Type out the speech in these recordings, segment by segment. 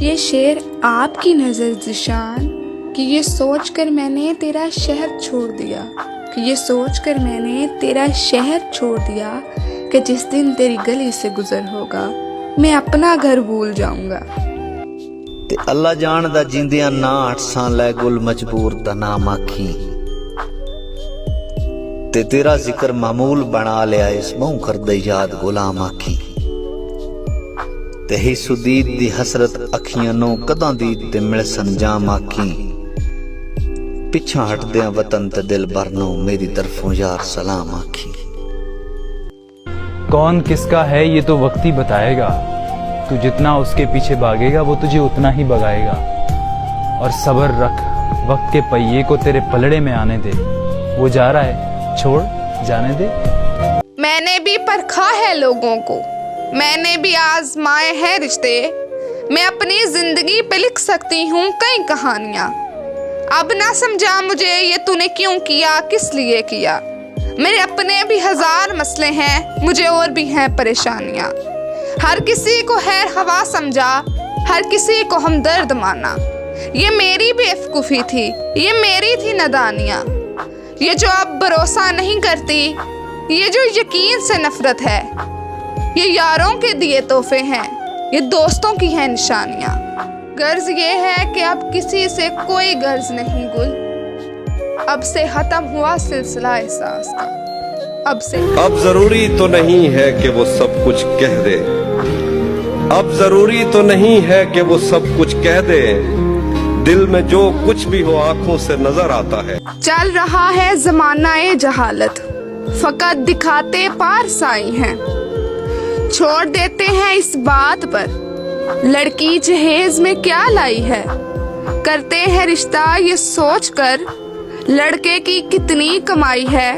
ये शेर आपकी नज़र ज़िशान कि ये सोच कर मैंने तेरा शहर छोड़ दिया, कि ये सोच कर मैंने तेरा शहर छोड़ दिया कि जिस दिन तेरी गली से गुजर होगा मैं अपना घर भूल जाऊंगा। ते अल्लाह जानदा जिंदियां ना 8 साल है गुल मजबूर दा नाम आखी ते तेरा जिक्र मामूल बना लिया इस मुंह कर दे याद गुलाम आखी ते ही सुदीद दी हसरत अखियां नो कदां दी ते मिल संजाम आखी पिछा हट दे वतन ते दिल भरनो मेरी तरफों यार सलाम आखी। कौन किसका है ये तो वक्त ही बताएगा, तू जितना उसके पीछे भागेगा वो तुझे उतना ही भगाएगा। और सब्र रख, वक्त के पहिए को तेरे पलड़े में आने दे, वो जा रहा है छोड़ जाने दे। मैंने भी परखा है लोगों को, मैंने भी आजमाए हैं रिश्ते, मैं अपनी जिंदगी पे लिख सकती हूँ कई कहानियाँ। अब ना समझा मुझे ये तूने क्यों किया, किस लिए किया। मेरे अपने भी 1000 मसले हैं, मुझे और भी हैं परेशानियाँ। हर किसी को खैर हवा समझा, हर किसी को हमदर्द माना। ये मेरी बेवकूफ़ी थी, ये मेरी थी नादानियाँ। ये जो अब भरोसा नहीं करती, ये जो यकीन से नफरत है, ये यारों के दिए तोहफे हैं, ये दोस्तों की हैं निशानियाँ। गर्ज ये है कि अब किसी से कोई गर्ज नहीं गुल, अब से खत्म हुआ सिलसिला एहसास का। अब जरूरी तो नहीं है कि वो सब कुछ कह दे, अब जरूरी तो नहीं है कि वो सब कुछ कह दे, दिल में जो कुछ भी हो आंखों से नजर आता है। चल रहा है जमाना-ए जहालत, फकत दिखाते पार साई हैं, छोड़ देते हैं इस बात पर लड़की जहेज में क्या लाई है। करते हैं रिश्ता ये सोच कर लड़के की कितनी कमाई है।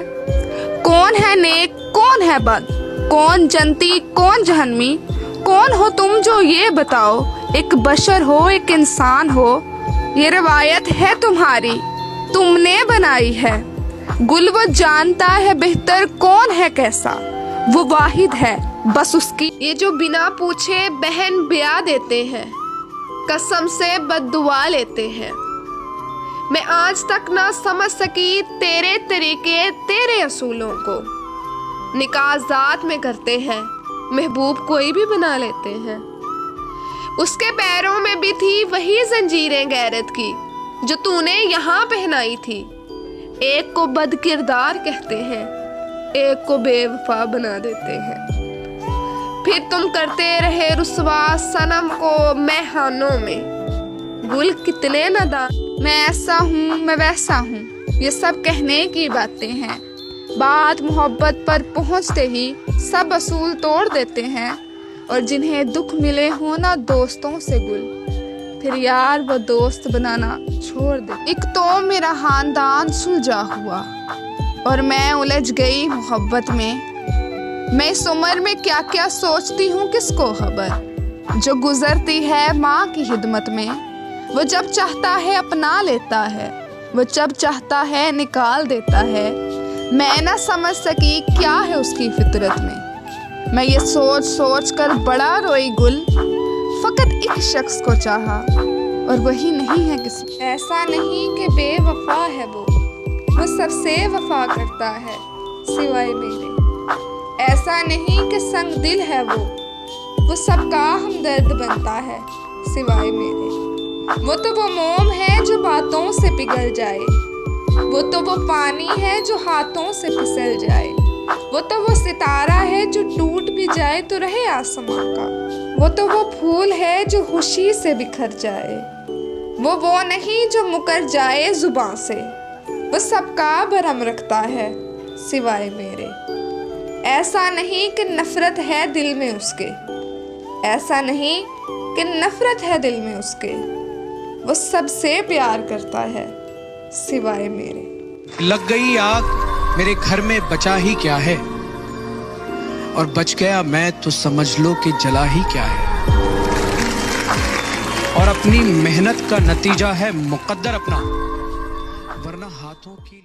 कौन है नेक कौन है बद, कौन जन्नती कौन जहन्नमी, कौन हो तुम जो ये बताओ। एक बशर हो एक इंसान हो, ये रवायत है तुम्हारी तुमने बनाई है। गुल वो जानता है बेहतर कौन है कैसा, वो वाहिद है बस उसकी। ये जो बिना पूछे बहन ब्याह देते हैं, कसम से बद्दुआ लेते हैं। मैं आज तक ना समझ सकी तेरे तरीके तेरे असूलों को। निकाह ज़ात में करते हैं, महबूब कोई भी बना लेते हैं। उसके पैरों में भी थी वही जंजीरें गैरत की जो तूने यहाँ पहनाई थी। एक को बदकिरदार कहते हैं, एक को बेवफा बना देते हैं। फिर तुम करते रहे रुसवा सनम को मैहानों में। गुल कितने नादान, मैं ऐसा हूँ मैं वैसा हूँ, ये सब कहने की बातें हैं। बात मोहब्बत पर पहुँचते ही सब असूल तोड़ देते हैं। और जिन्हें दुख मिले हो ना दोस्तों से गुल, फिर यार वो दोस्त बनाना छोड़ दे। एक तो मेरा खानदान सुलझा हुआ और मैं उलझ गई मोहब्बत में। मैं इस उम्र में क्या क्या सोचती हूँ किसको खबर। जो गुजरती है माँ की खिदमत में, वो जब चाहता है अपना लेता है, वो जब चाहता है निकाल देता है। मैं ना समझ सकी क्या है उसकी फितरत में। मैं ये सोच सोच कर बड़ा रोई गुल, फकत एक शख्स को चाहा और वही नहीं है किसी। ऐसा नहीं कि बेवफा है वो सबसे वफा करता है सिवाय मेरे। ऐसा नहीं कि संग दिल है वो सबका हमदर्द बनता है सिवाय मेरे। वो तो वो मोम है जो बातों से पिघल जाए, वो तो वो पानी है जो हाथों से फिसल जाए, वो तो वो सितारा है जो टूट भी जाए तो रहे आसमां का, वो तो वो फूल है जो खुशी से बिखर जाए, वो नहीं जो मुकर जाए जुबान से। वो सबका भरम रखता है सिवाय मेरे। ऐसा नहीं कि नफरत है दिल में उसके, ऐसा नहीं कि नफरत है दिल में उसके, वो सबसे प्यार करता है सिवाय मेरे। लग गई आग मेरे घर में बचा ही क्या है, और बच गया मैं तो समझ लो कि जला ही क्या है। और अपनी मेहनत का नतीजा है मुकद्दर अपना, वरना हाथों की